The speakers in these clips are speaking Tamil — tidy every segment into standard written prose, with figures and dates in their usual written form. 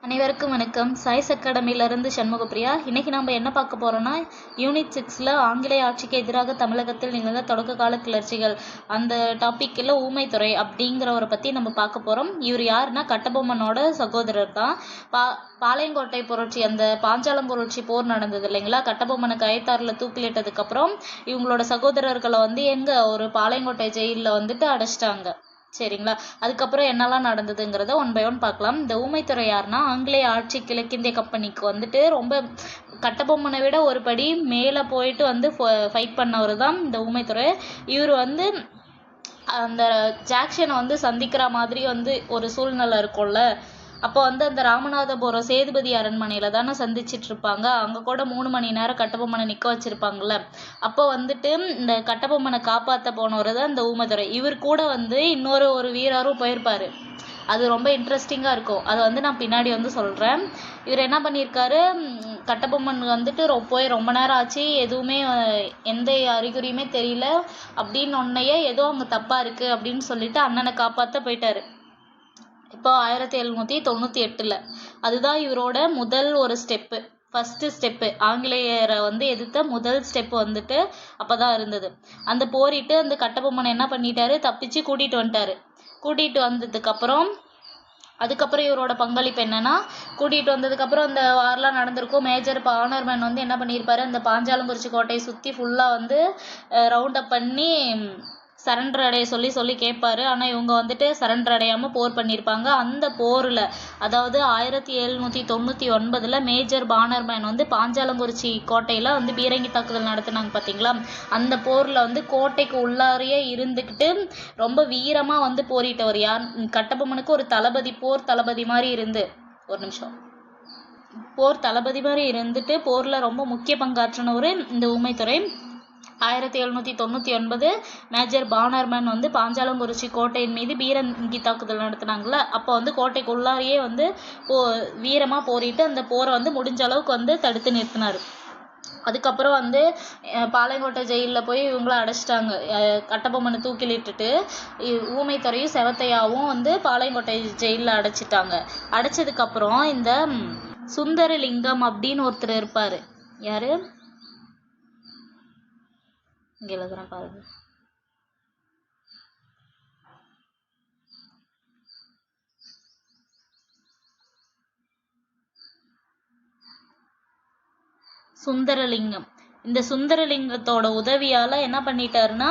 அனைவருக்கும் வணக்கம். சாய்ஸ் அகாடமியிலிருந்து சண்முகப்பிரியா. இன்னைக்கு நம்ம என்ன பார்க்க போறோம்னா, யூனிட் 6ல ஆங்கிலேய ஆட்சிக்கு எதிராக தமிழகத்தில் நிகழ்ந்த தொடக்க கால கிளர்ச்சிகள் அந்த டாபிக்ல ஊமைத்துறை அப்படிங்கிறவரை பத்தி நம்ம பார்க்க போறோம். இவர் யாருன்னா கட்டபொம்மனோட சகோதரர் தான். பாளையங்கோட்டை புரட்சி, அந்த பாஞ்சாலம் புரட்சி போர் நடந்தது இல்லைங்களா, கட்டபொம்மனை கயத்தாறுல தூக்கிலிட்டதுக்கு அப்புறம் இவங்களோட சகோதரர்களை எங்க ஒரு பாளையங்கோட்டை ஜெயிலில் அடைச்சிட்டாங்க. சரிங்களா. அதுக்கப்புறம் என்னெல்லாம் நடந்ததுங்கிறத ஒன் பை ஒன் பார்க்கலாம். இந்த ஊமைத்துறை யாருன்னா, ஆங்கிலேய ஆட்சி கிழக்கிந்திய கம்பெனிக்கு ரொம்ப கட்டபொம்மனை விட ஒரு படி மேலே போயிட்டு ஃபைட் பண்ணவர் தான் இந்த ஊமைத்துறை. இவர் அந்த ஜாக்சனை சந்திக்கிற மாதிரி ஒரு சூழ்நிலை இருக்கும்ல. அப்போ அந்த ராமநாதபுரம் சேதுபதி அரண்மனையில தானே சந்திச்சிட்டு இருப்பாங்க. அங்க கூட 3 மணி நேரம் கட்டபொம்மனை நிக்க வச்சிருப்பாங்கல்ல. அப்போ இந்த கட்டபொம்மனை காப்பாத்த போனவர் தான் இந்த ஊமைத்துறை. இவர் கூட இன்னொரு வீரரும் போயிருப்பாரு. அது ரொம்ப இன்ட்ரெஸ்டிங்கா இருக்கும். அதை நான் பின்னாடி சொல்றேன். இவர் என்ன பண்ணியிருக்காரு, கட்டபொம்மன் போய் ரொம்ப நேரம் ஆச்சு, எதுவுமே எந்த அறிகுறியுமே தெரியல அப்படின்னு ஒன்னையே ஏதோ அங்க தப்பா இருக்கு அப்படின்னு சொல்லிட்டு அண்ணனை காப்பாத்த போயிட்டாரு. இப்போ 1798ல அதுதான் இவரோட முதல் ஒரு ஸ்டெப்பு, ஃபர்ஸ்ட் ஸ்டெப்பு. ஆங்கிலேயரை எதிர்த்த முதல் ஸ்டெப் அப்பதான் இருந்தது. அந்த போரிட்டு அந்த கட்டபொம்மனை என்ன பண்ணிட்டாரு, தப்பிச்சு கூட்டிட்டு வந்துட்டாரு. கூட்டிட்டு வந்ததுக்கு அப்புறம் அதுக்கப்புறம் இவரோட பங்களிப்பு என்னன்னா, கூட்டிட்டு வந்ததுக்கு அப்புறம் அந்த வார்லாம் நடந்திருக்கும். மேஜர் பானர்மேன் என்ன பண்ணியிருப்பாரு, அந்த பாஞ்சாலங்குறிச்சி கோட்டையை சுத்தி ஃபுல்லா ரவுண்ட் அப் பண்ணி சரண்டர் அடைய சொல்லி கேட்பாரு. ஆனா இவங்க சரண்டர் அடையாம போர் பண்ணியிருப்பாங்க. அந்த போர்ல, அதாவது 1799ல மேஜர் பானர்மேன் பாஞ்சாலங்குறிச்சி கோட்டையில பீரங்கி தாக்குதல் நடத்தினாங்க பாத்தீங்களா. அந்த போர்ல கோட்டைக்கு உள்ளாரையே இருந்துகிட்டு ரொம்ப வீரமா போரிட்டவர் யார், கட்டபொம்மனுக்கு ஒரு தளபதி, போர் தளபதி மாதிரி ஒரு நிமிஷம், போர் தளபதி மாதிரி இருந்துட்டு போர்ல ரொம்ப முக்கிய பங்காற்றினவர் இந்த ஊமைத்துறை. 1799 மேஜர் பானர்மேன் பாஞ்சாலங்குறிச்சி கோட்டையின் மீது பீரங்கி தாக்குதல் நடத்தினாங்கல்ல. அப்போ கோட்டைக்கு உள்ளாரையே வீரமா போரிட்டு அந்த போரை முடிஞ்ச அளவுக்கு தடுத்து நிறுத்தினாரு. அதுக்கப்புறம் பாளையங்கோட்டை ஜெயிலில் போய் இவங்கள அடைச்சிட்டாங்க. கட்டபொம்மனை தூக்கிலிட்டுட்டு ஊமைத்துறையும் செவத்தையாவும் பாளையங்கோட்டை ஜெயிலில் அடைச்சிட்டாங்க. அடைச்சதுக்கு அப்புறம் இந்த சுந்தரலிங்கம் அப்படின்னு ஒருத்தர் இருப்பாரு. யாரு, இங்க எழுதுறேன் பாருங்க. சுந்தரலிங்கம். இந்த சுந்தரலிங்கத்தோட உதவியால என்ன பண்ணிட்டாருன்னா,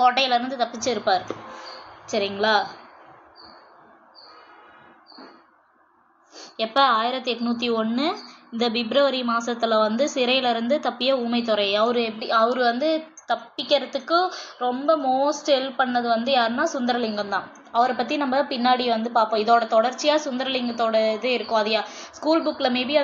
கோட்டையில இருந்து தப்பிச்சிருப்பாரு. சரிங்களா. எப்ப 1801 இந்த பிப்ரவரி மாசத்துல சிறையில இருந்து தப்பிய ஊமைத்துறை. அவரு தப்பிக்கிறதுக்கு ரொம்ப மோஸ்ட் ஹெல்ப் பண்ணது யாருன்னா சுந்தரலிங்கம் தான். அவரை பத்தி நம்ம பின்னாடி பார்ப்போம். இதோட தொடர்ச்சியா சுந்தரலிங்கத்தோட இது இருக்கும். அது ஸ்கூல் புக்ல மேபி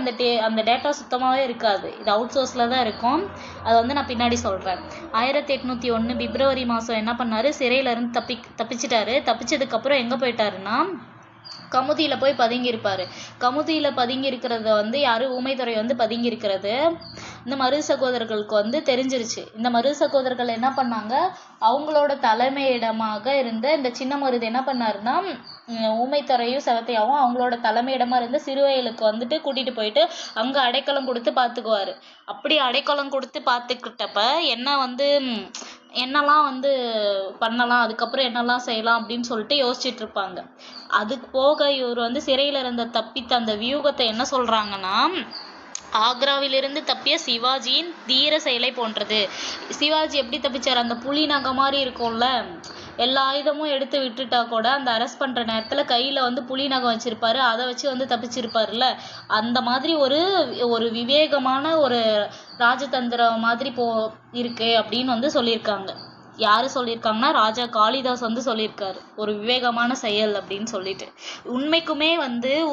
அந்த டேட்டா சுத்தமாவே இருக்காது, இது அவுட் சோர்ஸ்ல தான் இருக்கும். அது நான் பின்னாடி சொல்றேன். 1801 பிப்ரவரி மாசம் என்ன பண்ணாரு, சிறையில இருந்து தப்பிச்சிட்டாரு. தப்பிச்சதுக்கு அப்புறம் எங்க போயிட்டாருன்னா, கமுதியில போய் பதுங்கி இருப்பாரு. கமுதியில பதுங்கி இருக்கிறத யாரு, ஊமைத்துறை பதுங்கி இருக்கிறது இந்த மருது சகோதரர்களுக்கு தெரிஞ்சிருச்சு. இந்த மருது சகோதரர்கள் என்ன பண்ணாங்க, அவங்களோட தலைமையிடமாக இருந்த இந்த சின்ன மருது என்ன பண்ணாருன்னா, ஊமைத்துறையும் செவத்தையாவும் அவங்களோட தலைமையிடமா இருந்த சிறுவயலுக்கு கூட்டிட்டு போயிட்டு அங்க அடைக்கலம் கொடுத்து பாத்துக்குவாரு. அப்படி அடைக்கலம் கொடுத்து பாத்துக்கிட்டப்ப என்னெல்லாம் பண்ணலாம், அதுக்கப்புறம் என்னெல்லாம் செய்யலாம் அப்படின்னு சொல்லிட்டு யோசிச்சுட்டு இருப்பாங்க. அதுக்கு போக இவர் சிறையில இருந்த தப்பித்த அந்த வியூகத்தை என்ன சொல்றாங்கன்னா, ஆக்ராவிலிருந்து தப்பிய சிவாஜியின் தீர செயலை போன்றது. சிவாஜி எப்படி தப்பிச்சார், அந்த புலி நகை மாதிரி இருக்கும்ல, எல்லா ஆயுதமும் எடுத்து விட்டுட்டா கூட அந்த அரெஸ்ட் பண்ற நேரத்துல கையில புலி நகம் வச்சிருப்பாரு, அதை வச்சு தப்பிச்சிருப்பாருல்ல. அந்த மாதிரி ஒரு விவேகமான ஒரு ராஜதந்திரம் மாதிரி இருக்கு அப்படின்னு சொல்லியிருக்காங்க. யாரு சொல்லியிருக்காங்கன்னா, ராஜா காளிதாஸ் சொல்லியிருக்காரு, ஒரு விவேகமான செயல் அப்படின்னு சொல்லிட்டு. உண்மைக்குமே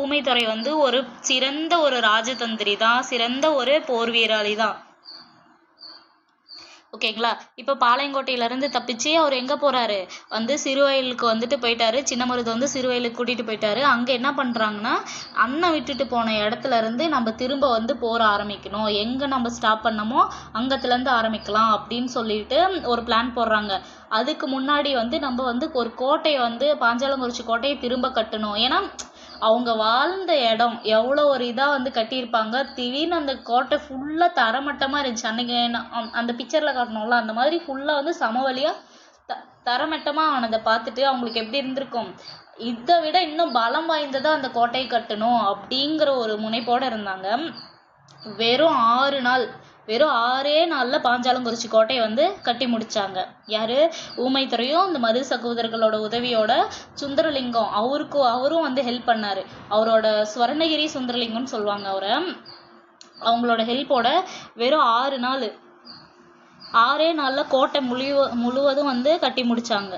ஊமைத்துறை ஒரு சிறந்த ஒரு ராஜதந்திரி தான், சிறந்த ஒரு போர் வீராளி தான். ஓகேங்களா. இப்ப பாளையங்கோட்டையில இருந்து தப்பிச்சு அவர் எங்க போறாரு, சிறுவயலுக்கு போயிட்டாரு. சின்ன மருது சிறுவயலுக்கு கூட்டிட்டு போயிட்டாரு. அங்க என்ன பண்றாங்கன்னா, அண்ணன் விட்டுட்டு போன இடத்துல இருந்து நம்ம திரும்ப போற ஆரம்பிக்கணும், எங்க நம்ம ஸ்டாப் பண்ணமோ அங்கத்துல இருந்து ஆரம்பிக்கலாம் அப்படின்னு சொல்லிட்டு ஒரு பிளான் போடுறாங்க. அதுக்கு முன்னாடி நம்ம ஒரு கோட்டையை பாஞ்சாலங்குறிச்சி கோட்டையை திரும்ப கட்டணும். ஏன்னா அவங்க வாழ்ந்த இடம் எவ்வளோ ஒரு இதாக வந்து கட்டியிருப்பாங்க. திடீர்னு அந்த கோட்டை ஃபுல்லாக தரமட்டமாக இருந்துச்சு. அன்னைக்கு அந்த பிக்சரில் காட்டணும்ல அந்த மாதிரி ஃபுல்லாக வந்து சமவெளியாக தரமட்டமாக ஆனதை பார்த்துட்டு அவங்களுக்கு எப்படி இருந்திருக்கும். இதை விட இன்னும் பலம் வாய்ந்ததா அந்த கோட்டையை கட்டணும் அப்படிங்கிற ஒரு முனைப்போடு இருந்தாங்க. வெறும் 6 நாள்ல பாஞ்சாலங்குறிச்சி கோட்டையை வந்து கட்டி முடிச்சாங்க. யாரு? ஊமைத்துறையும் இந்த மருது சகோதரர்களோட உதவியோட சுந்தரலிங்கம் அவரும் வந்து ஹெல்ப் பண்ணாரு. அவரோட ஸ்வர்ணகிரி சுந்தரலிங்கம்னு சொல்லுவாங்க அவரை. அவங்களோட ஹெல்ப்போட வெறும் 6 நாள்ல கோட்டை முழுவதும் வந்து கட்டி முடிச்சாங்க.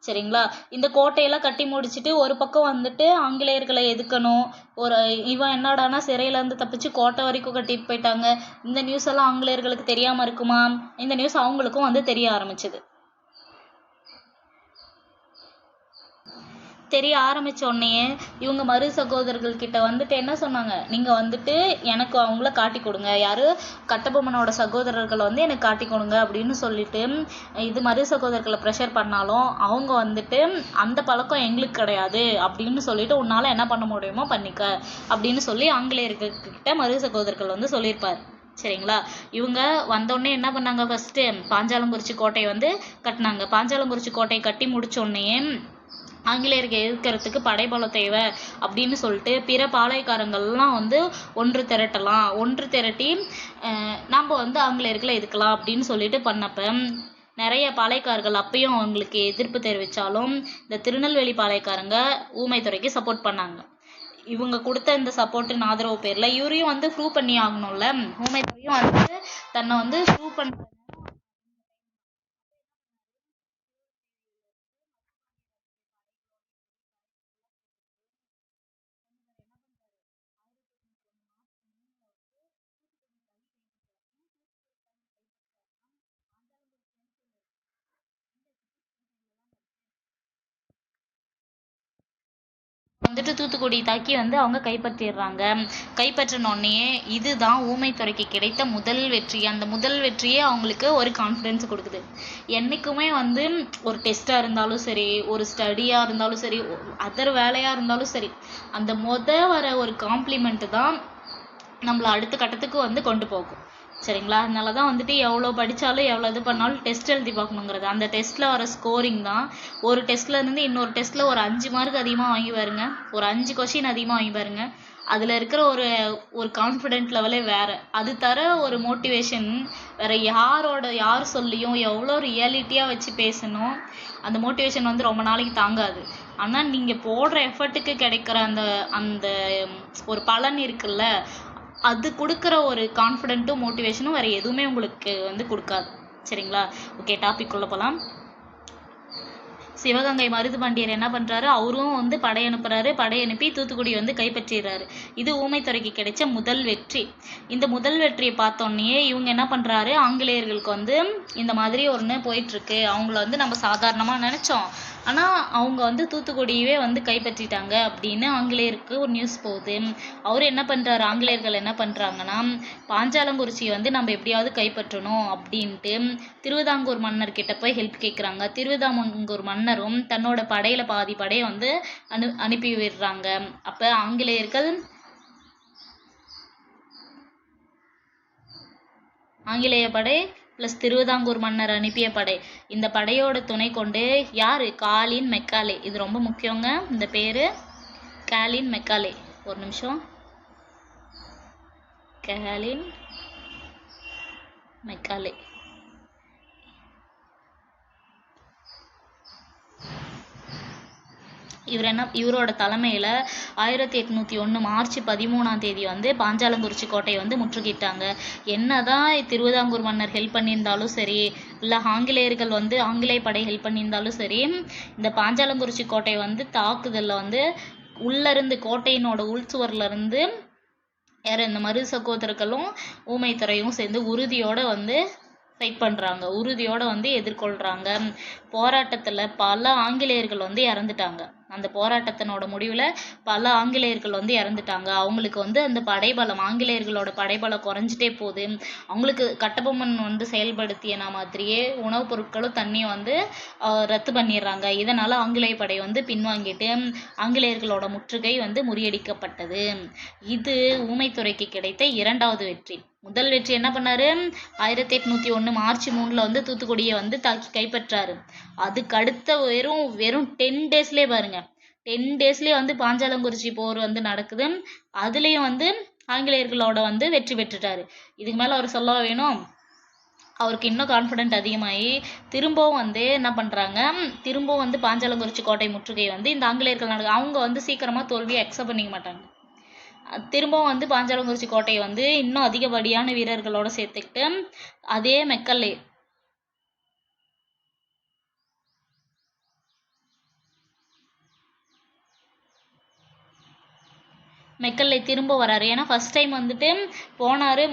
சரிங்களா? இந்த கோட்டையெல்லாம் கட்டி முடிச்சுட்டு ஒரு பக்கம் வந்துட்டு ஆங்கிலேயர்களை எதுக்கணும். இவன் என்னடானா சிறையில இருந்து தப்பிச்சு கோட்டை வரைக்கும் கட்டிட்டு போயிட்டாங்க. இந்த நியூஸ் எல்லாம் ஆங்கிலேயர்களுக்கு தெரியாம இருக்குமா? இந்த நியூஸ் அவங்களுக்கும் வந்து தெரிய ஆரம்பிச்சது. தெரிய ஆரம்பிச்ச உடனே இவங்க மருது சகோதரர்கள் கிட்ட வந்துட்டு என்ன சொன்னாங்க, நீங்க வந்துட்டு எனக்கு அவங்கள காட்டி கொடுங்க, யாரு? கட்டபொம்மனோட சகோதரர்களை வந்து எனக்கு காட்டி கொடுங்க அப்படின்னு சொல்லிட்டு இது மருது சகோதரர்களை ப்ரெஷர் பண்ணாலும் அவங்க வந்துட்டு அந்த பழக்கம் எங்களுக்கு கிடையாது அப்படின்னு சொல்லிட்டு உன்னால என்ன பண்ண முடியுமோ பண்ணிக்க அப்படின்னு சொல்லி ஆங்கிலேயர்கிட்ட மருது சகோதரர்கள் வந்து சொல்லியிருப்பாரு. சரிங்களா? இவங்க வந்தோடனே என்ன பண்ணாங்க, ஃபர்ஸ்ட் பாஞ்சாலங்குறிச்சி கோட்டையை வந்து கட்டினாங்க. பாஞ்சாலங்குறிச்சி கோட்டையை கட்டி முடிச்ச உடனே ஆங்கிலேயருக்கு எதிர்க்கிறதுக்கு படைபலம் தேவை அப்படின்னு சொல்லிட்டு பிற பாளையக்காரங்கள்லாம் வந்து ஒன்று திரட்டி நம்ம வந்து ஆங்கிலேயர்களை எதிர்க்கலாம் அப்படின்னு சொல்லிட்டு பண்ணப்ப நிறைய பாளையக்காரர்கள் அப்பயும் அவங்களுக்கு எதிர்ப்பு தெரிவித்தாலும் இந்த திருநெல்வேலி பாளையக்காரங்க ஊமைத்துறைக்கு சப்போர்ட் பண்ணாங்க. இவங்க கொடுத்த இந்த சப்போர்ட்டின் ஆதரவு பேர்ல இவரையும் வந்து ப்ரூவ் பண்ணி ஆகணும்ல. ஊமைத்துறையும் வந்து தன்னை வந்து ப்ரூவ் பண்ண வந்துட்டு தூத்துக்குடி தாக்கி வந்து அவங்க கைப்பற்றிடுறாங்க. கைப்பற்றினோடனே இதுதான் ஊமைத்துறைக்கு கிடைத்த முதல் வெற்றி. அந்த முதல் வெற்றியே அவங்களுக்கு ஒரு கான்ஃபிடென்ஸ் கொடுக்குது. என்னைக்குமே வந்து ஒரு டெஸ்ட்டாக இருந்தாலும் சரி, ஒரு ஸ்டடியாக இருந்தாலும் சரி, அதர் வேலையாக இருந்தாலும் சரி, அந்த வர ஒரு காம்ப்ளிமெண்ட் தான் நம்மளை அடுத்த கட்டத்துக்கு வந்து கொண்டு போகும். சரிங்களா? அதனால தான் வந்துட்டு எவ்வளோ படித்தாலும் எவ்வளோ இது பண்ணாலும் டெஸ்ட் எழுதி பார்க்கணுங்கிறது. அந்த டெஸ்ட்டில் வர ஸ்கோரிங் தான் ஒரு டெஸ்ட்டில் இருந்து இன்னொரு டெஸ்ட்டில் ஒரு 5 மார்க் அதிகமாக வாங்கி பாருங்க, ஒரு 5 கொஷின் அதிகமாக வாங்கி பாருங்க. அதில் இருக்கிற ஒரு கான்ஃபிடென்ட் லெவலே வேறு. அது தர ஒரு மோட்டிவேஷன் வேறு யார் சொல்லியும் எவ்வளோ ரியாலிட்டியாக வச்சு பேசணும், அந்த மோட்டிவேஷன் வந்து ரொம்ப நாளைக்கு தாங்காது. ஆனால் நீங்கள் போடுற எஃபர்ட்டுக்கு கிடைக்கிற அந்த அந்த ஒரு பலன் இருக்குல்ல, அது கொடுக்குற ஒரு கான்ஃபிடென்ட்டும் மோட்டிவேஷனும் வேறு எதுவுமே உங்களுக்கு வந்து கொடுக்காது. சரிங்களா? ஓகே, டாபிக் உள்ள போகலாம். சிவகங்கை மருதுபாண்டியர் என்ன பண்றாரு, அவரும் வந்து படை அனுப்பி தூத்துக்குடி வந்து கைப்பற்றிடுறாரு. இது ஊமைத்துறைக்கு கிடைச்ச முதல் வெற்றி. இந்த முதல் வெற்றியை பார்த்தோன்னே இவங்க என்ன பண்றாரு, ஆங்கிலேயர்களுக்கு வந்து இந்த மாதிரி ஒன்று போயிட்டு இருக்கு, அவங்கள வந்து நம்ம சாதாரணமா நினைச்சோம், ஆனா அவங்க வந்து தூத்துக்குடியவே வந்து கைப்பற்றிட்டாங்க அப்படின்னு ஆங்கிலேயருக்கு ஒரு நியூஸ் போகுது. அவர் என்ன பண்றாரு, ஆங்கிலேயர்கள் என்ன பண்றாங்கன்னா பாஞ்சாலங்குறிச்சியை வந்து நம்ம எப்படியாவது கைப்பற்றணும் அப்படின்ட்டு திருவிதாங்கூர் மன்னர் கிட்ட போய் ஹெல்ப் கேட்குறாங்க. திருவிதாங்கூர் மன்னரும் தன்னோட படையில பாதி படையை வந்து அனுப்பி விடுறாங்க. அப்ப ஆங்கிலேய படை பிளஸ் திருவிதாங்கூர் மன்னர் அனுப்பிய படை, இந்த படையோட துணை கொண்டு யாரு, காலின் மெக்காலே. இது ரொம்ப முக்கியங்க இந்த பேரு, காலின் மெக்காலே. ஒரு நிமிஷம், காலின் மெக்காலே. இவரோட தலைமையில 1801 மார்ச் 13 வந்து பாஞ்சாலங்குறிச்சி கோட்டையை வந்து முற்றுகிட்டாங்க. என்னதான் திருவிதாங்கூர் மன்னர் ஹெல்ப் பண்ணியிருந்தாலும் சரி, இல்லை ஆங்கிலேயர்கள் வந்து ஆங்கிலேய படை ஹெல்ப் பண்ணியிருந்தாலும் சரி, இந்த பாஞ்சாலங்குறிச்சி கோட்டையை வந்து தாக்குதலில் வந்து உள்ளிருந்து கோட்டையினோட உள்சுவர்ல இருந்து இந்த மருது சகோதரர்களும் ஊமைத்துறையும் சேர்ந்து உறுதியோட வந்து ஃபைட் பண்ணுறாங்க, உறுதியோட வந்து எதிர்கொள்கிறாங்க. போராட்டத்தில் பல ஆங்கிலேயர்கள் வந்து இறந்துட்டாங்க. அந்த போராட்டத்தினோட முடிவில் பல ஆங்கிலேயர்கள் வந்து இறந்துட்டாங்க. அவங்களுக்கு வந்து அந்த படைபலம், ஆங்கிலேயர்களோட படைபலம் குறைஞ்சிட்டே போகுது. அவங்களுக்கு கட்டபொம்மன் வந்து செயல்படுத்திய மாதிரியே உணவுப் பொருட்களும் தண்ணியும் வந்து ரத்து பண்ணிடுறாங்க. இதனால ஆங்கிலேய படை வந்து பின்வாங்கிட்டு ஆங்கிலேயர்களோட முற்றுகை வந்து முறியடிக்கப்பட்டது. இது ஊமைத்துறைக்கு கிடைத்த இரண்டாவது வெற்றி. முதல் வெற்றி என்ன பண்ணாரு? 1801 மார்ச் 3 வந்து தூத்துக்குடியை வந்து தாக்கி கைப்பற்றாரு. அதுக்கு அடுத்த வெறும் 10 டேஸ்லயே பாருங்க, 10 டேஸ்லயே வந்து பாஞ்சாலங்குறிச்சி போர் வந்து நடக்குது. அதுலயும் வந்து ஆங்கிலேயர்களோட வந்து வெற்றி பெற்றுட்டாரு. இதுக்கு மேல அவர் சொல்ல வேணும். அவருக்கு இன்னும் கான்ஃபிடென்ட் அதிகமாகி திரும்பவும் வந்து என்ன பண்ணுறாங்க, திரும்பவும் வந்து பாஞ்சாலங்குறிச்சி கோட்டை முற்றுகை வந்து இந்த ஆங்கிலேயர்கள் அவங்க வந்து சீக்கிரமாக தோல்வியை அக்செப்ட் பண்ணிக்க மாட்டாங்க. திரும்பவும் வந்து பாஞ்சாலங்குறிச்சி கோட்டையை வந்து இன்னும் அதிகப்படியான வீரர்களோட சேர்த்துக்கிட்டு அதே மெக்கல்லே திரும்ப வராரு. ஏன்னா ஃபர்ஸ்ட் டைம் வந்துட்டு போனாரு,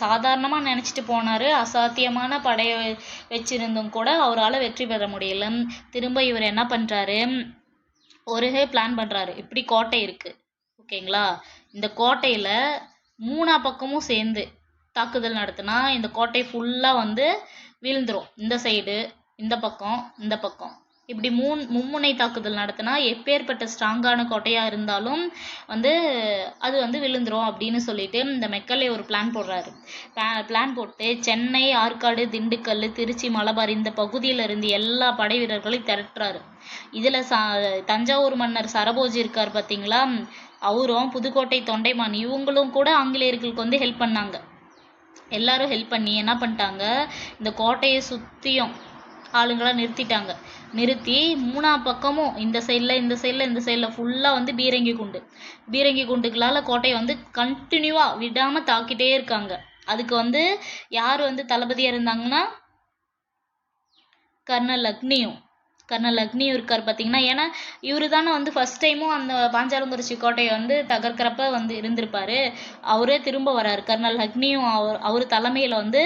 சாதாரணமாக நினச்சிட்டு போனாரு. அசாத்தியமான படையை வச்சிருந்தும் கூட அவரால் வெற்றி பெற முடியல. திரும்ப இவர் என்ன பண்ணுறாரு, ஒரு பிளான் பண்ணுறாரு. இப்படி கோட்டை இருக்கு ஓகேங்களா, இந்த கோட்டையில் 3 பக்கமும் சேர்ந்து தாக்குதல் நடத்தினா இந்த கோட்டை ஃபுல்லாக வந்து வீழ்ந்துரும். இந்த சைடு, இந்த பக்கம், இந்த பக்கம், இப்படி மும்முனை தாக்குதல் நடத்தினா எப்பேற்பட்ட ஸ்ட்ராங்கான கோட்டையாக இருந்தாலும் வந்து அது வந்து விழுந்துரும் அப்படின்னு சொல்லிட்டு இந்த மெக்கல்லே ஒரு பிளான் போடுறாரு. பிளான் போட்டு சென்னை, ஆற்காடு, திண்டுக்கல், திருச்சி, மலபார் இந்த பகுதியில இருந்து எல்லா படை வீரர்களையும் திரட்டுறாரு. இதுல தஞ்சாவூர் மன்னர் சரபோஜி இருக்கார் பார்த்தீங்களா, அவரும் புதுக்கோட்டை தொண்டைமான் இவங்களும் கூட ஆங்கிலேயர்களுக்கு வந்து ஹெல்ப் பண்ணாங்க. எல்லாரும் ஹெல்ப் பண்ணி என்ன பண்ணிட்டாங்க, இந்த கோட்டையை சுற்றியும் ஆளுங்களை நிறுத்திட்டாங்க. நிறுத்தி 3 பக்கமும் இந்த சைடில் ஃபுல்லாக வந்து பீரங்கி குண்டுகளால் கோட்டையை வந்து கண்டினியூவாக விடாமல் தாக்கிட்டே இருக்காங்க. அதுக்கு வந்து யார் வந்து தளபதியாக இருந்தாங்கன்னா கர்னல் அக்னியும் இருக்கார் பார்த்தீங்கன்னா. ஏன்னா இவரு தானே வந்து ஃபர்ஸ்ட் டைமும் அந்த பாஞ்சாலங்குறிச்சி கோட்டையை வந்து தகர்க்கிறப்ப வந்து இருந்திருப்பாரு. அவரே திரும்ப வராரு. கர்னல் அக்னியும் அவர் தலைமையில் வந்து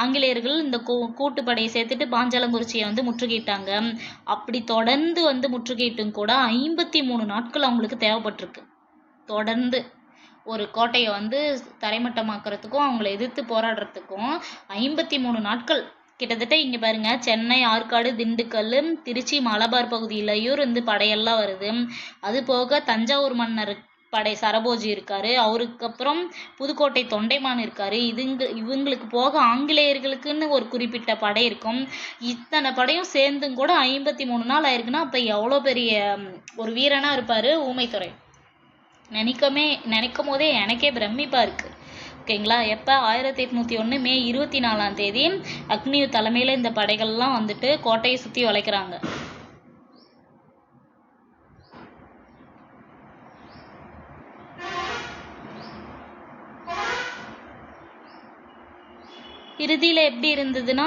ஆங்கிலேயர்கள் இந்த கூட்டுப்படையை சேர்த்துட்டு பாஞ்சாலங்குறிச்சியை வந்து முற்றுகையிட்டாங்க. அப்படி தொடர்ந்து வந்து முற்றுகையிட்டும் கூட 53 நாட்கள் அவங்களுக்கு தேவைப்பட்டிருக்கு. தொடர்ந்து ஒரு கோட்டையை வந்து தரைமட்டமாக்குறதுக்கும் அவங்கள எதிர்த்து போராடுறதுக்கும் 53 நாட்கள் கிட்டத்தட்ட. இங்க பாருங்க, சென்னை, ஆற்காடு, திண்டுக்கல், திருச்சி, மலபார் பகுதியிலையும் இருந்து படையெல்லாம் வருது. அது போக தஞ்சாவூர் மன்னர் படை சரபோஜி இருக்காரு, அவருக்கு அப்புறம் புதுக்கோட்டை தொண்டைமான் இருக்காரு. இவங்களுக்கு போக ஆங்கிலேயர்களுக்குன்னு ஒரு குறிப்பிட்ட படை இருக்கும். இத்தனை படையும் சேர்ந்தும் கூட 53 நாள் ஆயிருக்குன்னா அப்ப எவ்வளவு பெரிய ஒரு வீரனா இருப்பாரு ஊமைத்துறை. நினைக்கும் போதே எனக்கே பிரமிப்பா இருக்கு ஓகேங்களா. எப்போ 1801 மே 24 அக்னியு தலைமையில் இந்த படைகள்லாம் வந்துட்டு கோட்டையை சுற்றி வளைக்கிறாங்க. இறுதியில் எப்படி இருந்ததுன்னா,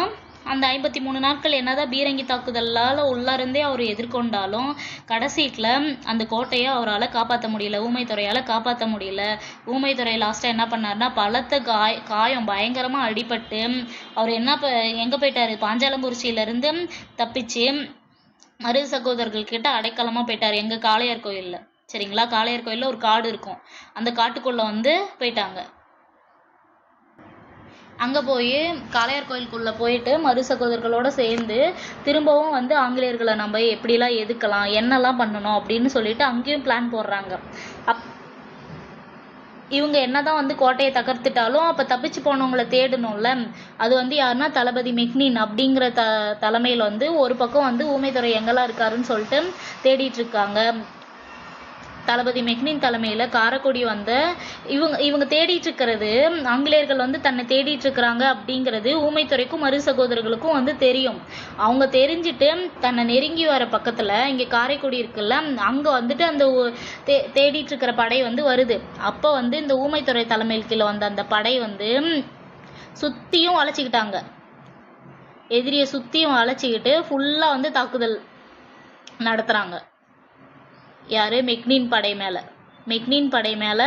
அந்த 53 நாட்கள் என்னதான் பீரங்கி தாக்குதலால் உள்ளாருந்தே அவர் எதிர்கொண்டாலும் கடைசீட்டில் அந்த கோட்டையை அவரால் காப்பாற்ற முடியல, ஊமைத்துறையால் காப்பாற்ற முடியல. ஊமைத்துறை லாஸ்ட்டாக என்ன பண்ணார்னா, பலத்த காயம் பயங்கரமாக அடிபட்டு அவர் எங்கே போயிட்டார், பாஞ்சாலங்குறிச்சியிலேருந்து தப்பிச்சு மருது சகோதரர்கள் கிட்ட அடைக்கலமாக போயிட்டார். எங்கள் காளையார் கோயிலில், சரிங்களா. காளையார் கோயிலில் ஒரு காடு இருக்கும், அந்த காட்டுக்குள்ளே வந்து போயிட்டாங்க. அங்கே போய் காளையார் கோயிலுக்குள்ளே போயிட்டு மரு சகோதரர்களோடு சேர்ந்து திரும்பவும் வந்து ஆங்கிலேயர்களை நம்ம எப்படிலாம் எதுக்கலாம், என்னெல்லாம் பண்ணணும் அப்படின்னு சொல்லிட்டு அங்கேயும் பிளான் போடுறாங்க. இவங்க என்னதான் வந்து கோட்டையை தகர்த்துட்டாலும் அப்போ தப்பிச்சு போனவங்களை தேடணும்ல. அது வந்து யாருன்னா தளபதி மெக்னின் அப்படிங்கிற தலைமையில் வந்து ஒரு பக்கம் வந்து ஊமைத்துறை எங்கெல்லாம் இருக்காருன்னு சொல்லிட்டு தேடிட்டு இருக்காங்க. தளபதி மெக்னின் தலைமையில் காரைக்குடி வந்த இவங்க தேடிட்டு இருக்கிறது, ஆங்கிலேயர்கள் வந்து தன்னை தேடிட்டு இருக்கிறாங்க அப்படிங்கிறது ஊமைத்துறைக்கும் மரு சகோதரர்களுக்கும் வந்து தெரியும். அவங்க தெரிஞ்சுட்டு தன்னை நெருங்கி வர பக்கத்தில் இங்கே காரைக்குடி இருக்குல்ல, அங்கே வந்துட்டு அந்த தேடிட்டு இருக்கிற படை வந்து வருது. அப்போ வந்து இந்த ஊமைத்துறை தலைமையில் கீழே வந்த அந்த படை வந்து சுற்றியும் வளைச்சிக்கிட்டாங்க. எதிரியை சுற்றியும் வளைச்சிக்கிட்டு ஃபுல்லாக வந்து தாக்குதல் நடத்துகிறாங்க. யாரு? மெக்னின் படை மேல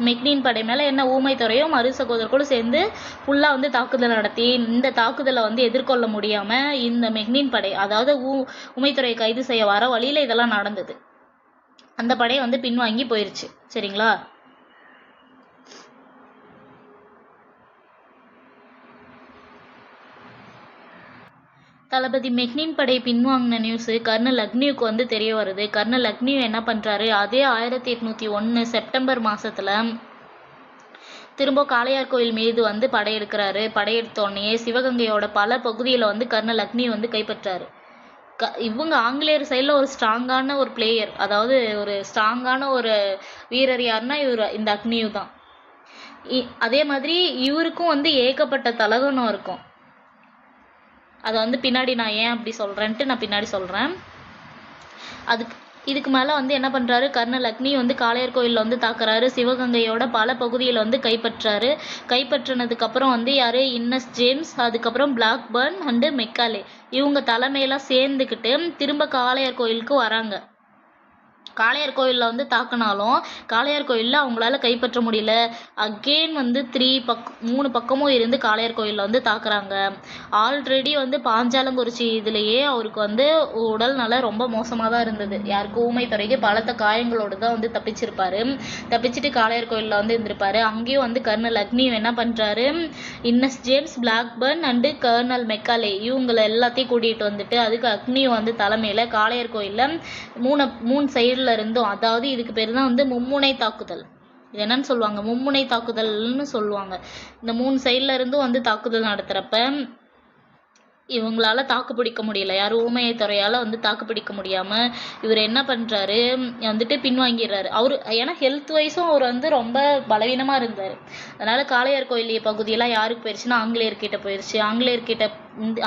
மெக்னின் படை மேலே என்ன ஊமைத்துறையும் மரு சகோதரர்களும் சேர்ந்து ஃபுல்லாக வந்து தாக்குதல் நடத்தி இந்த தாக்குதலை வந்து எதிர்கொள்ள முடியாமல் இந்த மெக்னின் படை அதாவது ஊமைத்துறையை கைது செய்ய வர வழியில் இதெல்லாம் நடந்தது. அந்த படை வந்து பின்வாங்கி போயிருச்சு. சரிங்களா? தளபதி மெக்னின் படை பின்வாங்கின நியூஸு கர்னல் அக்னியுக்கு வந்து தெரிய வருது. கர்னல் அக்னியூ என்ன பண்ணுறாரு, அதே 1801 செப்டம்பர் மாதத்தில் திரும்ப காளையார் கோயில் மீது வந்து படையெடுக்கிறாரு. படையெடுத்தோடனே சிவகங்கையோட பல பகுதியில் வந்து கர்னல் அக்னியூ வந்து கைப்பற்றாரு. இவங்க ஆங்கிலேயர் சைடில் ஒரு ஸ்ட்ராங்கான ஒரு பிளேயர், அதாவது ஒரு ஸ்ட்ராங்கான ஒரு வீரர் யாருன்னா இவர் இந்த அக்னியூ தான். அதே மாதிரி இவருக்கும் வந்து ஏகப்பட்ட தலகணம் இருக்கும். அதை வந்து பின்னாடி நான் ஏன் அப்படி சொல்கிறேன்ட்டு நான் பின்னாடி சொல்கிறேன். இதுக்கு மேலே வந்து என்ன பண்ணுறாரு, கர்னல் அக்னி வந்து காளையார் கோயிலில் வந்து தாக்குறாரு. சிவகங்கையோட பல பகுதியில் வந்து கைப்பற்றாரு. கைப்பற்றினதுக்கப்புறம் வந்து யார், இன்னஸ் ஜேம்ஸ், அதுக்கப்புறம் பிளாக்பர்ன் அண்டு மெக்காலே இவங்க தலைமையெல்லாம் சேர்ந்துக்கிட்டு திரும்ப காளையார் கோயிலுக்கு வராங்க. காளையார் கோயிலில் வந்து தாக்குனாலும் காளையார் கோயிலில் அவங்களால கைப்பற்ற முடியல. அகெயின் வந்து 3 பக்கமும் இருந்து காளையார் கோயிலில் வந்து தாக்குறாங்க. ஆல்ரெடி வந்து பாஞ்சாலங்குறிச்சி இதுலேயே அவருக்கு வந்து உடல் நல ரொம்ப மோசமாக தான் இருந்தது. யாருக்கு, ஊமைத்துறைக்கு பலத்த காயங்களோடு தான் வந்து தப்பிச்சிருப்பாரு. தப்பிச்சுட்டு காளையார் கோயிலில் வந்து இருந்திருப்பாரு. அங்கேயும் வந்து கர்னல் அக்னி என்ன பண்ணுறாரு, Innes James, Blackburn and colonel Macaulay இவங்களை எல்லாத்தையும் கூட்டிகிட்டு வந்துட்டு அதுக்கு அக்னியும் வந்து தலைமையில் காளையார் கோயிலில் மூணு சைடில் இருந்தும், அதாவது இதுக்கு பேர் தான் வந்து மும்முனை தாக்குதல். இது என்னன்னு சொல்லுவாங்க, மும்முனை தாக்குதல்னு சொல்லுவாங்க. இந்த 3 சைட்ல இருந்தும் வந்து தாக்குதல் நடத்துறப்ப இவங்களால தாக்கு பிடிக்க முடியல. யாரும் ஊமைத்துறையால வந்து தாக்கு பிடிக்க முடியாம இவர் என்ன பண்றாரு, வந்துட்டு பின்வாங்கிடுறாரு. ஏன்னா ஹெல்த் வைஸும் அவர் வந்து ரொம்ப பலவீனமா இருந்தாரு. அதனால காளையார் கோயில் பகுதியெல்லாம் யாருக்கு போயிடுச்சுன்னா ஆங்கிலேயர்கிட்ட போயிடுச்சு.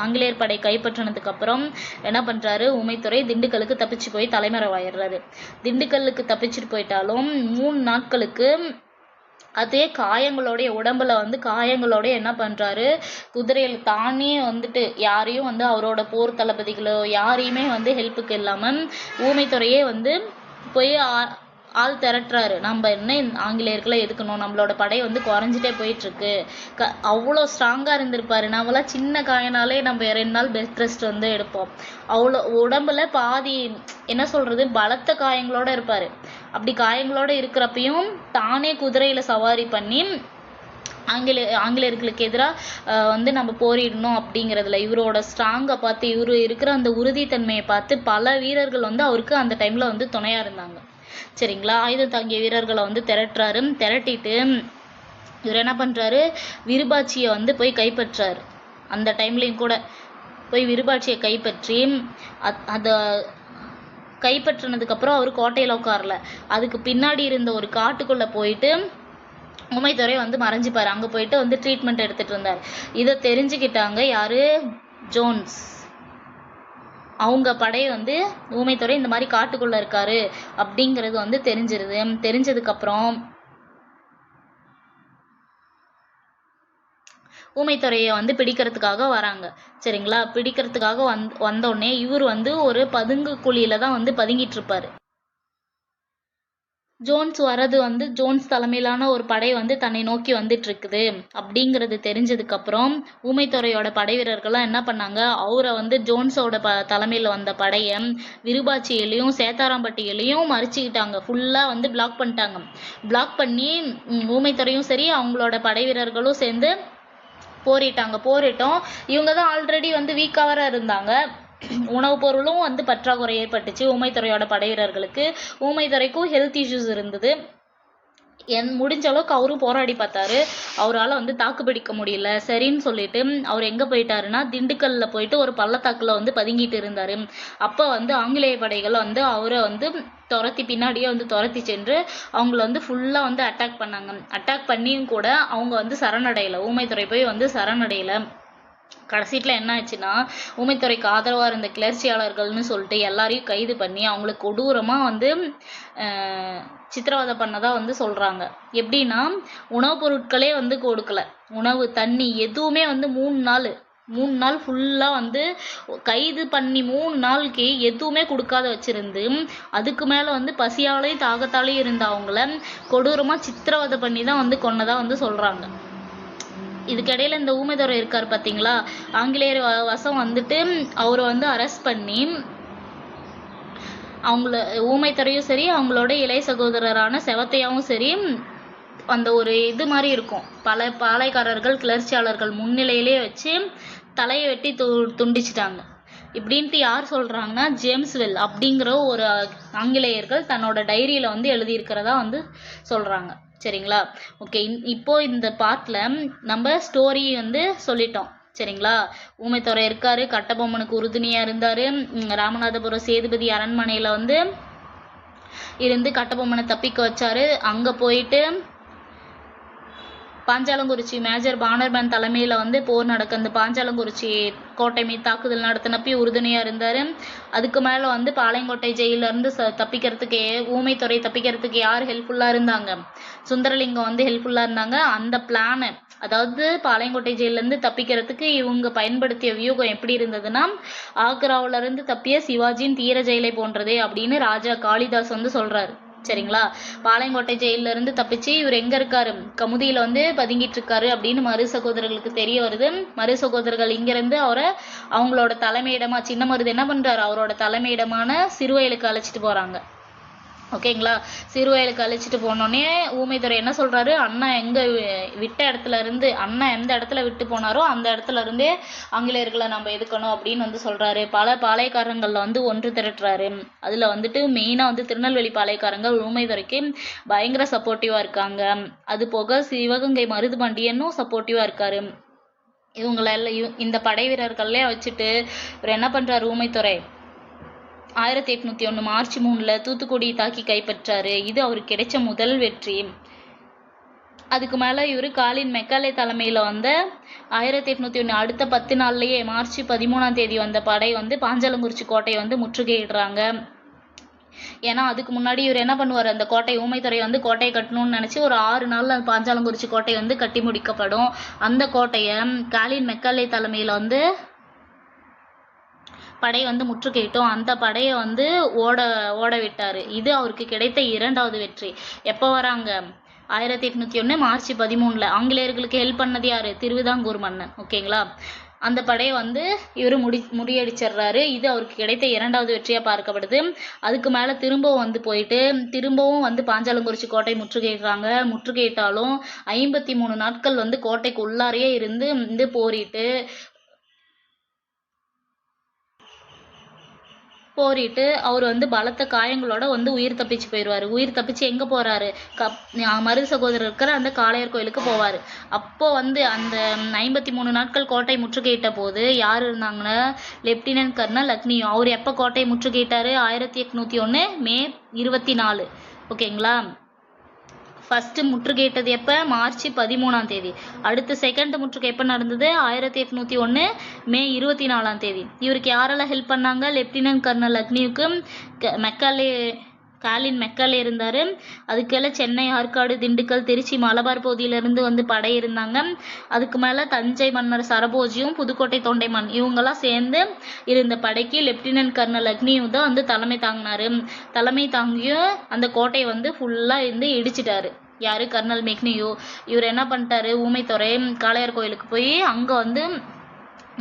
ஆங்கிலேயர் படை கைப்பற்றினதுக்கு அப்புறம் என்ன பண்றாரு, ஊமைத்துறை திண்டுக்கலுக்கு தப்பிச்சு போய் தலைமறைவாயிடுறாரு. திண்டுக்கல்லுக்கு தப்பிச்சுட்டு போயிட்டாலும் 3 நாட்களுக்கு அதே காயங்களோடைய உடம்புல வந்து காயங்களோட என்ன பண்றாரு, குதிரையில் தானே வந்துட்டு யாரையும் வந்து அவரோட போர் தளபதிகளோ யாரையுமே வந்து ஹெல்ப்புக்கு இல்லாம ஊமைத்துறையே வந்து போய் ஆள் திரட்டுறாரு. நம்ம என்ன ஆங்கிலேயர்களை எதுக்கணும், நம்மளோட படை வந்து குறைஞ்சிட்டே போயிட்டு இருக்கு. அவ்வளோ ஸ்ட்ராங்கா இருந்திருப்பாரு. நம்மளாம் சின்ன காயனாலே நம்ம 2 நாள் பெட் ரெஸ்ட் வந்து எடுப்போம். அவ்வளோ உடம்புல பாதி என்ன சொல்றது பலத்த காயங்களோட இருப்பாரு. அப்படி காயங்களோட இருக்கிறப்பையும் தானே குதிரையில சவாரி பண்ணி ஆங்கிலேயர்களுக்கு எதிராக வந்து நம்ம போரிடணும் அப்படிங்கிறதுல இவரோட ஸ்ட்ராங்கை பார்த்து, இவரு இருக்கிற அந்த உறுதித்தன்மையை பார்த்து பல வீரர்கள் வந்து அவருக்கு அந்த டைம்ல வந்து துணையா இருந்தாங்க. சரிங்களா? ஆயுதம் தாங்கிய வீரர்களை வந்து திரட்டுறாரு. திரட்டிட்டு இவர் என்ன பண்றாரு, விருபாட்சியை வந்து போய் கைப்பற்றாரு. அந்த டைம்லையும் கூட போய் விருபாட்சியை கைப்பற்றி அதை கைப்பற்றினதுக்கு அப்புறம் அவர் கோட்டையில உட்காரல. அதுக்கு பின்னாடி இருந்த ஒரு காட்டுக்குள்ள போயிட்டு ஊமைத்துறை வந்து மறைஞ்சுப்பாரு. அங்க போயிட்டு வந்து ட்ரீட்மெண்ட் எடுத்துட்டு இருந்தார். இதை தெரிஞ்சுக்கிட்டாங்க யாரு, ஜோன்ஸ். அவங்க படை வந்து ஊமைத்துறை இந்த மாதிரி காட்டுக்குள்ள இருக்காரு அப்படிங்கிறது வந்து தெரிஞ்சிருது. தெரிஞ்சதுக்கு அப்புறம் ஊமைத்துறையை வந்து பிடிக்கிறதுக்காக வராங்க. சரிங்களா? பிடிக்கிறதுக்காக வந்தோடனே இவர் வந்து ஒரு பதுங்கு குழியில தான் வந்து பதுங்கிட்டு இருப்பாரு. ஜோன்ஸ் வர்றது வந்து ஜோன்ஸ் தலைமையிலான ஒரு படை வந்து தன்னை நோக்கி வந்துட்டு இருக்குது அப்படிங்கிறது தெரிஞ்சதுக்கு அப்புறம் ஊமைத்துறையோட படை வீரர்கள்லாம் என்ன பண்ணாங்க, அவரை வந்து ஜோன்ஸோட தலைமையில வந்த படையை விருபாட்சியிலையும் சேத்தாராம்பட்டியிலையும் மறிச்சுக்கிட்டாங்க. ஃபுல்லா வந்து பிளாக் பண்ணிட்டாங்க. பிளாக் பண்ணி ஊமைத்துறையும் சரி அவங்களோட படை வீரர்களும் சேர்ந்து போரிட்டோம். இவங்க தான் ஆல்ரெடி வந்து வீக்காக வர இருந்தாங்க. உணவுப் பொருளும் வந்து பற்றாக்குறை ஏற்பட்டுச்சு ஊமைத்துறையோட படை வீரர்களுக்கு. ஊமைத்துறைக்கும் ஹெல்த் இஷ்யூஸ் இருந்தது. முடிஞ்ச அளவுக்கு அவரும் போராடி பார்த்தாரு. அவரால் வந்து தாக்கு பிடிக்க முடியல. சரின்னு சொல்லிட்டு அவர் எங்க போயிட்டாருன்னா திண்டுக்கல்ல போயிட்டு ஒரு பள்ளத்தாக்குல வந்து பதுங்கிட்டு இருந்தாரு. அப்ப வந்து ஆங்கிலேய படைகள் வந்து அவரை வந்து பின்னாடியே வந்து துரத்தி சென்று அவங்கள வந்து ஃபுல்லா வந்து அட்டாக் பண்ணாங்க. அட்டாக் பண்ணியும் கூட அவங்க வந்து சரணடையல. ஊமைத்துறை போய் வந்து சரணடையல. கடைசியில் என்ன ஆச்சுன்னா, ஊமைத்துறைக்கு ஆதரவா இருந்த கிளர்ச்சியாளர்கள்னு சொல்லிட்டு எல்லாரையும் கைது பண்ணி அவங்களுக்கு கொடூரமா வந்து சித்திரவதை பண்ணதா வந்து சொல்றாங்க. எப்படின்னா, உணவுப் பொருட்களே வந்து கொடுக்கல. உணவு, தண்ணி எதுவுமே வந்து 3 3 நாள் ஃபுல்லாக வந்து கைது பண்ணி 3 நாளைக்கு எதுவுமே கொடுக்காத வச்சிருந்து, அதுக்கு மேலே வந்து பசியாலையும் தாகத்தாலையும் இருந்த அவங்கள கொடூரமாக சித்திரவதை பண்ணி தான் வந்து கொன்னதா வந்து சொல்கிறாங்க. இதுக்கிடையில இந்த ஊமைத்துரை இருக்கார் பார்த்தீங்களா, ஆங்கிலேயர் வசம் வந்துட்டு அவரை வந்து அரெஸ்ட் பண்ணி அவங்கள ஊமைத்துரையும் சரி அவங்களோட இளைய சகோதரரான செவத்தையாவும் சரி அந்த ஒரு இது மாதிரி இருக்கும், பல பாளையக்காரர்கள் கிளர்ச்சியாளர்கள் முன்னிலையிலே வச்சு தலையை வெட்டி துண்டிச்சிட்டாங்க. இப்படின்ட்டு யார் சொல்றாங்கன்னா ஜேம்ஸ் வெல் அப்படிங்கிற ஒரு ஆங்கிலேயர்கள் தன்னோட டைரியில வந்து எழுதியிருக்கிறதா வந்து சொல்றாங்க. சரிங்களா? ஓகே, இப்போ இந்த பார்ட்ல நம்ம ஸ்டோரி வந்து சொல்லிட்டோம். சரிங்களா? ஊமைத்துரை இருக்காரு, கட்டபொம்மனுக்கு உறுதுணையா இருந்தாரு, ராமநாதபுரம் சேதுபதி அரண்மனையில வந்து இருந்து கட்டபொம்மனை தப்பிக்க வச்சாரு. அங்க போயிட்டு பாஞ்சாலங்குறிச்சி மேஜர் பானர்மேன் தலைமையில வந்து போர் நடக்க அந்த பாஞ்சாலங்குறிச்சி கோட்டை மீது தாக்குதல் நடத்தினப்பயும் உறுதுணையா இருந்தாரு. அதுக்கு மேல வந்து பாளையங்கோட்டை ஜெயில இருந்து தப்பிக்கிறதுக்கு ஊமைத்துறை தப்பிக்கிறதுக்கு யார் ஹெல்ப்ஃபுல்லா இருந்தாங்க? சுந்தரலிங்கம் வந்து ஹெல்ப்ஃபுல்லா இருந்தாங்க. அந்த பிளானை, அதாவது பாளையங்கோட்டை ஜெயில இருந்து தப்பிக்கிறதுக்கு இவங்க பயன்படுத்திய வியூகம் எப்படி இருந்ததுன்னா, ஆக்ராவில இருந்து தப்பிய சிவாஜியின் தீர ஜெயிலை போன்றதே அப்படின்னு ராஜா காளிதாஸ் வந்து சொல்றாரு. சரிங்களா? பாளையங்கோட்டை ஜெயில இருந்து தப்பிச்சு இவர் எங்க இருக்காரு, கமுதியில வந்து பதுங்கிட்டு இருக்காரு அப்படின்னு மரு சகோதரர்களுக்கு தெரிய வருது. மரு சகோதரர்கள் இங்க இருந்து அவரை அவங்களோட தலைமையிடமா, சின்ன மருது என்ன பண்றாரு, அவரோட தலைமையிடமான சிறுவயலுக்கு அழைச்சிட்டு போறாங்க. ஓகேங்களா? சிறுவயலுக்கு அழைச்சிட்டு போனோடனே ஊமைத்துரை என்ன சொல்றாரு, அண்ணா எங்க விட்ட இடத்துல இருந்து, அண்ணா எந்த இடத்துல விட்டு போனாரோ அந்த இடத்துல இருந்தே ஆங்கிலேயர்களை நம்ம எதுக்கணும் அப்படின்னு வந்து சொல்றாரு. பல பாளையக்காரங்கள்ல வந்து ஒன்று திரட்டுறாரு. அதுல வந்துட்டு மெயினா வந்து திருநெல்வேலி பாளையக்காரங்க ஊமைத்துரைக்கு பயங்கர சப்போர்ட்டிவா இருக்காங்க. அது போக சிவகங்கை மருதுபாண்டியனும் சப்போர்ட்டிவா இருக்காரு. இவங்களெல்லாம் இந்த படை வீரர்கள்லயே வச்சுட்டு இவர் என்ன பண்றாரு, ஊமைத்துரை 1801 மார்ச் 3 தூத்துக்குடி தாக்கி கைப்பற்றாரு. இது அவருக்கு கிடைச்ச முதல் வெற்றி. அதுக்கு மேல இவரு காலின் மெக்காலே தலைமையில வந்து 1801 அடுத்த 10 நாள்லயே மார்ச் 13 வந்த படை வந்து பாஞ்சாலங்குறிச்சி கோட்டையை வந்து முற்றுகையிடுறாங்க. ஏன்னா அதுக்கு முன்னாடி இவர் என்ன பண்ணுவார், அந்த கோட்டை ஊமைத்துறை வந்து கோட்டையை கட்டணும்னு நினைச்சு ஒரு 6 நாள்ல பாஞ்சாலங்குறிச்சி கோட்டை வந்து கட்டி முடிக்கப்படும். அந்த கோட்டையை காலின் மெக்காலே தலைமையில வந்து படை வந்து முற்றுகையிட்டோம். அந்த படையை வந்து ஓட விட்டாரு. இது அவருக்கு கிடைத்த 2வது வெற்றி. எப்போ வராங்க, 1801 மார்ச் 13 ஆங்கிலேயர்களுக்கு ஹெல்ப் பண்ணது யாரு, திருவிதாங்கூர் மன்னன். ஓகேங்களா? அந்த படையை வந்து இவரு முறியடிச்சிடுறாரு. இது அவருக்கு கிடைத்த 2வது வெற்றியா பார்க்கப்படுது. அதுக்கு மேல திரும்பவும் வந்து போயிட்டு திரும்பவும் வந்து பாஞ்சாலங்குறிச்சி கோட்டை முற்றுகையிடுறாங்க. முற்றுகையிட்டாலும் 53 நாட்கள் வந்து கோட்டைக்கு உள்ளாரையே இருந்து போரிட்டு அவர் வந்து பலத்த காயங்களோட வந்து உயிர் தப்பிச்சு போயிடுவாரு. உயிர் தப்பிச்சு எங்க போறாரு, மருது சகோதரர் இருக்கிற அந்த காளையர் கோயிலுக்கு போவாரு. அப்போ வந்து அந்த 53 நாட்கள் கோட்டை முற்றுகையிட்ட போது யார் இருந்தாங்கன்னா லெப்டினன்ட் கர்னல் லக்னியோ. அவர் எப்ப கோட்டை முற்றுகையிட்டாரு, 1801 மே 24. ஓகேங்களா? ஃபர்ஸ்ட் முற்றுகையிட்டது எப்ப, மார்ச் 13. அடுத்து செகண்ட் முற்றுகை எப்ப நடந்தது, 1801 மே 24. இவருக்கு யாரெல்லாம் ஹெல்ப் பண்ணாங்க, லெப்டினன்ட் கர்னல் லக்னியுக்கு காலின் மெக்காலே இருந்தாரு. அதுக்கெல்லாம் சென்னை, ஆற்காடு, திண்டுக்கல், திருச்சி, மலபார் பகுதியிலிருந்து வந்து படை இருந்தாங்க. அதுக்கு மேல தஞ்சை மன்னர் சரபோஜியும் புதுக்கோட்டை தொண்டைமான் இவங்கெல்லாம் சேர்ந்து இருந்த படைக்கு லெப்டினன்ட் கர்னல் அக்னியும் தான் வந்து தலைமை தாங்கினாரு. தலைமை தாங்கியும் அந்த கோட்டையை வந்து ஃபுல்லா இருந்து இடிச்சிட்டாரு. யாரு, கர்னல் மெக்னியோ. இவர் என்ன பண்ணிட்டாரு, ஊமைத்துறை காளையார் கோயிலுக்கு போய் அங்க வந்து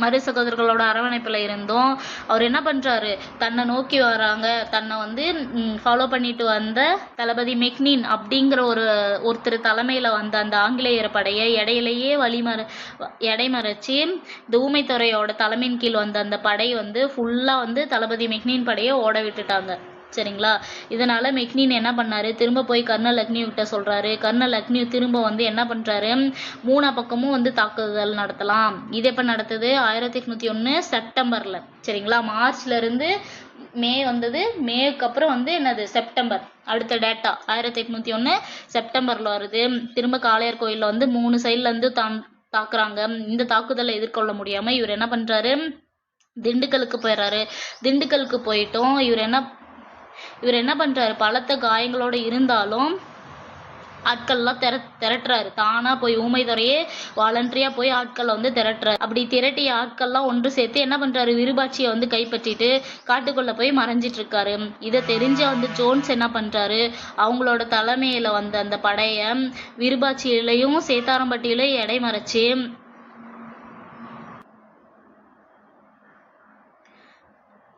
மரு சகோதரர்களோட அரவணைப்புல இருந்தோம். அவர் என்ன பண்றாரு, தன்னை நோக்கி வராங்க, தன்னை வந்து ஃபாலோ பண்ணிட்டு வந்த தளபதி மெக்னின் அப்படிங்கிற ஒருத்தர் தலைமையில வந்த அந்த ஆங்கிலேயர் படையை இடையிலேயே எடைமறைச்சு இந்த ஊமைத்துறையோட தலைமையின் கீழ் வந்த அந்த படை வந்து ஃபுல்லா வந்து தளபதி மெக்னின் படையை ஓட விட்டுட்டாங்க. சரிங்களா? இதனால மெக்னின் என்ன பண்ணாரு, திரும்ப போய் கர்னல் அக்னியூ கிட்ட சொல்றாரு. கர்னல் அக்னியூ திரும்ப வந்து என்ன பண்றாரு, 3 பக்கமும் வந்து தாக்குதல் நடத்தலாம். இது எப்ப நடத்துது, 1801 செப்டம்பர்ல. சரிங்களா? மார்ச்ல இருந்து மே வந்தது, மேக்கு அப்புறம் வந்து என்னது செப்டம்பர். அடுத்த டேட்டா 1801 செப்டம்பர்ல வருது. திரும்ப காளையார் கோயில்ல வந்து 3 சைட்ல இருந்து தாக்குறாங்க. இந்த தாக்குதலை எதிர்கொள்ள முடியாம இவர் என்ன பண்றாரு, திண்டுக்கலுக்கு போயிடுறாரு. திண்டுக்கலுக்கு போயிட்டோம் இவர் என்ன பண்றாரு, பலத்த காயங்களோட இருந்தாலும் ஆட்கள்லாம் திரட்டுறாரு. தானா போய் ஊமைத்துறையே வாலண்டரியா போய் ஆட்களை வந்து திரட்டுறாரு. அப்படி திரட்டிய ஆட்கள்லாம் ஒன்று சேர்த்து என்ன பண்றாரு, விருபாட்சியை வந்து கைப்பற்றிட்டு காட்டுக்குள்ள போய் மறைஞ்சிட்டு இருக்காரு. இதை தெரிஞ்ச வந்து ஜோன்ஸ் என்ன பண்றாரு, அவங்களோட தலைமையில வந்த அந்த படைய விருபாட்சியிலையும் சேத்தாரம்பட்டியிலையும் இடைமறைச்சு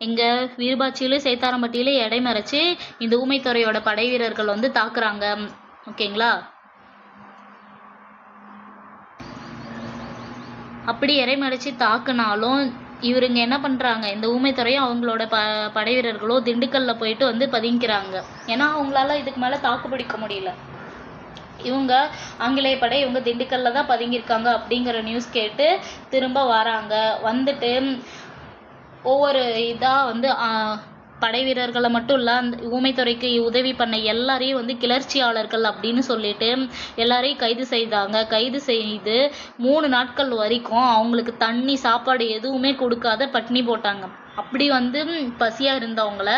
எங்க விருபாட்சியிலும் சேத்தாரம்பட்டியிலும் இடைமறைச்சு இந்த ஊமைத்துறையோட படை வீரர்கள் வந்து தாக்குறாங்க. ஓகேங்களா? அப்படி இடைமறைச்சு தாக்குனாலும் இவருங்க என்ன பண்றாங்க, இந்த ஊமைத்துறையும் அவங்களோட படை வீரர்களோ திண்டுக்கல்ல போயிட்டு வந்து பதுங்கிக்கிறாங்க. ஏன்னா அவங்களால இதுக்கு மேல தாக்கு பிடிக்க முடியல. இவங்க ஆங்கிலேய படை இவங்க திண்டுக்கல்ல தான் பதுங்கியிருக்காங்க அப்படிங்கிற நியூஸ் கேட்டு திரும்ப வராங்க. வந்துட்டு ஒவ்வொரு இதா வந்து படை வீரர்களை மட்டும் இல்ல, அந்த ஊமைத்துறைக்கு உதவி பண்ண எல்லாரையும் வந்து கிளர்ச்சியாளர்கள் அப்படின்னு சொல்லிட்டு எல்லாரையும் கைது செய்தாங்க. கைது செய்து 3 நாட்கள் வரைக்கும் அவங்களுக்கு தண்ணி சாப்பாடு எதுவுமே கொடுக்காத பட்டினி போட்டாங்க. அப்படி வந்து பசியா இருந்தவங்கள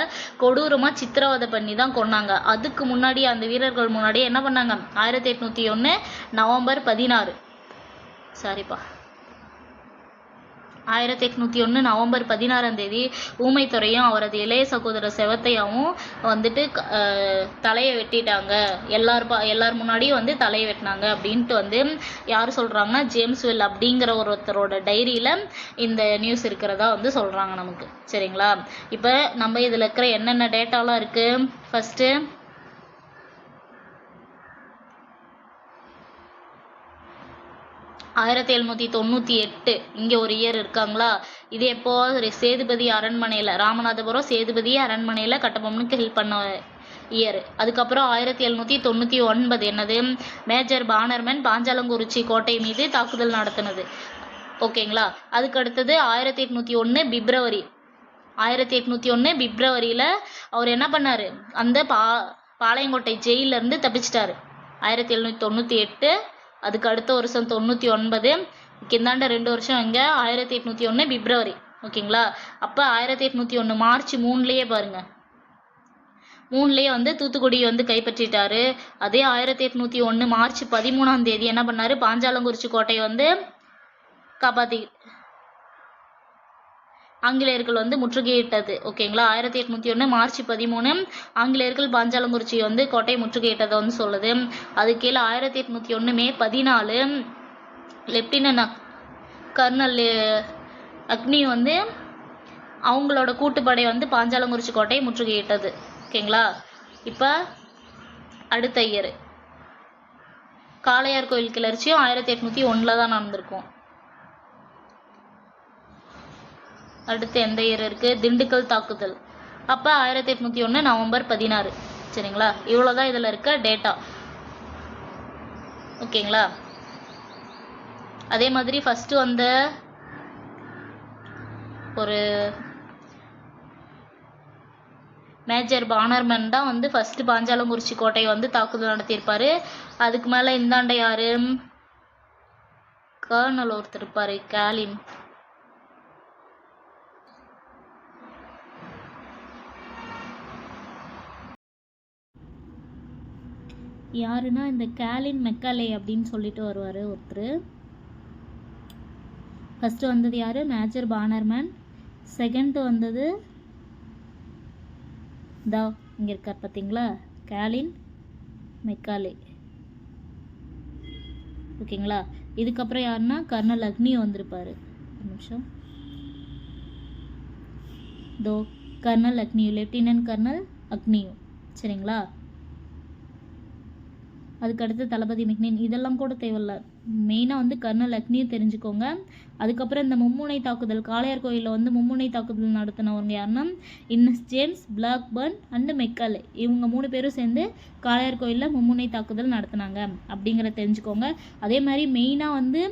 கொடூரமா சித்திரவதை பண்ணி தான் கொன்னாங்க. அதுக்கு முன்னாடி அந்த வீரர்கள் முன்னாடி என்ன பண்ணாங்க, 1801 நவம்பர் 16 சாரிப்பா 1801 நவம்பர் 16ஆம் தேதி ஊமைத்துறையும் அவரது இளைய சகோதரர் செவத்தையாவும் வந்துட்டு தலையை வெட்டிட்டாங்க. எல்லார் முன்னாடியும் வந்து தலையை வெட்டினாங்க அப்படின்ட்டு வந்து யார் சொல்றாங்கன்னா, ஜேம்ஸ் வெல் அப்படிங்கிற ஒருத்தரோட டைரியில இந்த நியூஸ் இருக்கிறதா வந்து சொல்றாங்க நமக்கு. சரிங்களா? இப்போ நம்ம இதுல இருக்கிற என்னென்ன டேட்டாலாம் இருக்கு, ஃபர்ஸ்ட் 1798 இங்க ஒரு இயர் இருக்காங்களா, இது எப்போ சேதுபதி அரண்மனையில ராமநாதபுரம் சேதுபதி அரண்மனையில கட்டபொம்மனுக்கு ஹெல்ப் பண்ண இயர். அதுக்கப்புறம் 1799 என்னது, மேஜர் பானர்மேன் பாஞ்சாலங்குறிச்சி கோட்டை மீது தாக்குதல் நடத்தினது. ஓகேங்களா? அதுக்கு அடுத்தது 1801 பிப்ரவரி 1801 பிப்ரவரியில அவர் என்ன பண்ணாரு, அந்த பாளையங்கோட்டை ஜெயில இருந்து தப்பிச்சிட்டாரு. 1798 அதுக்கு அடுத்த வருஷம் 99 இந்தாண்ட 2 வருஷம் இங்க 1801 பிப்ரவரி. ஓகேங்களா? அப்ப 1801 மார்ச் 3லயே பாருங்க, 3லயே வந்து தூத்துக்குடி வந்து கைப்பற்றிட்டாரு. அதே 1801 மார்ச் 13ஆம் தேதி என்ன பண்ணாரு, பாஞ்சாலங்குறிச்சி கோட்டையை வந்து காப்பாத்தி ஆங்கிலேயர்கள் வந்து முற்றுகையிட்டது. ஓகேங்களா? 1801 மார்ச் 13 ஆங்கிலேயர்கள் பாஞ்சாலங்குறிச்சி வந்து கோட்டையை முற்றுகையிட்டதை வந்து சொல்லுது. அது கீழே 1801 மே 14 லெப்டினன்ட் கர்னல் அக்னி வந்து அவங்களோட கூட்டுப்படை வந்து பாஞ்சாலங்குறிச்சி கோட்டையை முற்றுகையிட்டது. ஓகேங்களா? இப்ப அடுத்த இயர் காளையார் கோயில் கிளர்ச்சியும் 1801 தான் நடந்திருக்கும். அடுத்து எந்த இயர் இருக்கு, திண்டுக்கல் தாக்குதல் அப்ப 1801 நவம்பர் 16. சரிங்களா? இவ்வளவுதான் இதுல இருக்க டேட்டா. ஓகேங்களா? அதே மாதிரி ஃபர்ஸ்ட் வந்த ஒரு மேஜர் பானர்மேன் தான் வந்து ஃபர்ஸ்ட் பாஞ்சாலங்குறிச்சி கோட்டையை வந்து தாக்குதல் நடத்தியிருப்பாரு. அதுக்கு மேல இந்தாண்ட யாரு, கர்னல் ஒருத்தர் இருப்பாரு, கேலின். யாருன்னா இந்த கேலின் மெக்காலே அப்படின்னு சொல்லிட்டு வருவாரு ஒருத்தர். ஃபர்ஸ்ட் வந்தது யாரு, மேஜர் பானர்மேன். செகண்ட் வந்தது இங்க இருக்கார் பார்த்தீங்களா, கேலின் மெக்காலே. ஓகேங்களா? இதுக்கப்புறம் யாருன்னா கர்னல் அக்னியோ வந்திருப்பாரு. ஒரு நிமிஷம், கர்னல் அக்னியோ, லெப்டினன்ட் கர்னல் அக்னியோ. சரிங்களா? அதுக்கடுத்து தளபதி மெக்னின். இதெல்லாம் கூட தேவையில்ல, மெயினாக வந்து கர்னல் அக்னியும் தெரிஞ்சுக்கோங்க. அதுக்கப்புறம் இந்த மும்முனை தாக்குதல் காளையார் கோயிலில் வந்து மும்முனை தாக்குதல் நடத்தினவங்க யாருன்னா இன்னஸ் ஜேம்ஸ், பிளாக்பர்ன் அண்டு மெக்காலே. இவங்க 3 பேரும் சேர்ந்து காளையார் கோயிலில் மும்முனை தாக்குதல் நடத்தினாங்க அப்படிங்கிறத தெரிஞ்சுக்கோங்க. அதே மாதிரி மெயினாக வந்து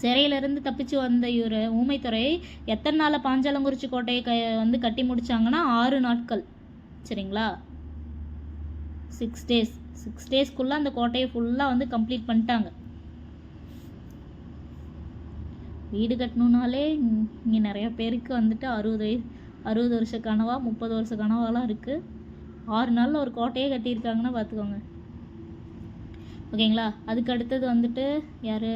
சிறையிலிருந்து தப்பிச்சு வந்த இவர் ஊமைத்துறையை எத்தனை நாளில் பாஞ்சாலங்குறிச்சி கோட்டையை வந்து கட்டி முடிச்சாங்கன்னா 6 நாட்கள். சரிங்களா? 6 days 6 daysக்குள்ள அந்த கோட்டையை ஃபுல்லாக வந்து கம்ப்ளீட் பண்ணிட்டாங்க. வீடு கட்டணுன்னாலே இங்கே நிறைய பேருக்கு வந்துட்டு 60 வருஷ கனவா 30 வருஷ கனவாலாம் இருக்குது. 6 நாளில் ஒரு கோட்டையே கட்டியிருக்காங்கன்னா பார்த்துக்கோங்க. ஓகேங்களா. அதுக்கு அடுத்தது வந்துட்டு யார்,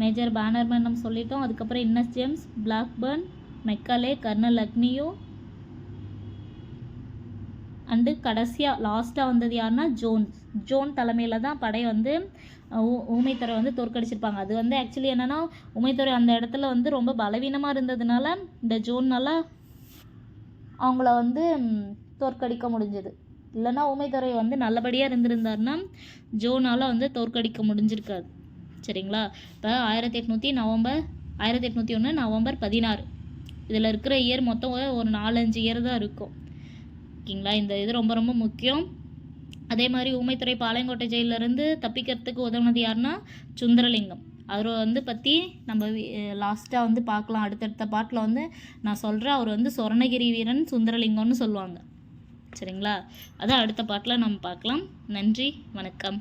மேஜர் பேனர்மேன் நம்ம சொல்லிட்டோம். அதுக்கப்புறம் Innes James, Blackburn, Macaulay, colonel அக்னியோ அண்டு கடைசியாக லாஸ்ட்டாக வந்தது யாருன்னா ஜோன் தலைமையில் தான் படை வந்து ஊமைத்துறை வந்து தோற்கடிச்சிருப்பாங்க. அது வந்து ஆக்சுவலி என்னென்னா ஊமைத்துறை அந்த இடத்துல வந்து ரொம்ப பலவீனமாக இருந்ததுனால இந்த ஜோன்னால் அவங்கள வந்து தோற்கடிக்க முடிஞ்சது. இல்லைன்னா ஊமைத்துறை வந்து நல்லபடியாக இருந்திருந்தாருன்னா ஜோனால் வந்து தோற்கடிக்க முடிஞ்சிருக்காது. சரிங்களா. இப்போ 1801 நவம்பர் 16 இதில் இருக்கிற இயர் மொத்தம் ஒரு 4-5 இயர் தான் இருக்கும். ஓகேங்களா. இந்த இது ரொம்ப ரொம்ப முக்கியம். அதே மாதிரி ஊமைத்துறை பாளையங்கோட்டை ஜெயிலிருந்து தப்பிக்கிறதுக்கு உதவுனது யாருன்னா சுந்தரலிங்கம். அவரை வந்து பற்றி நம்ம லாஸ்ட்டாக வந்து பார்க்கலாம். அடுத்தடுத்த பாட்டில் வந்து நான் சொல்கிறேன். அவர் வந்து சொர்ணகிரி வீரன் சுந்தரலிங்கம்னு சொல்லுவாங்க. சரிங்களா. அதான் அடுத்த பாட்டில் நம்ம பார்க்கலாம். நன்றி, வணக்கம்.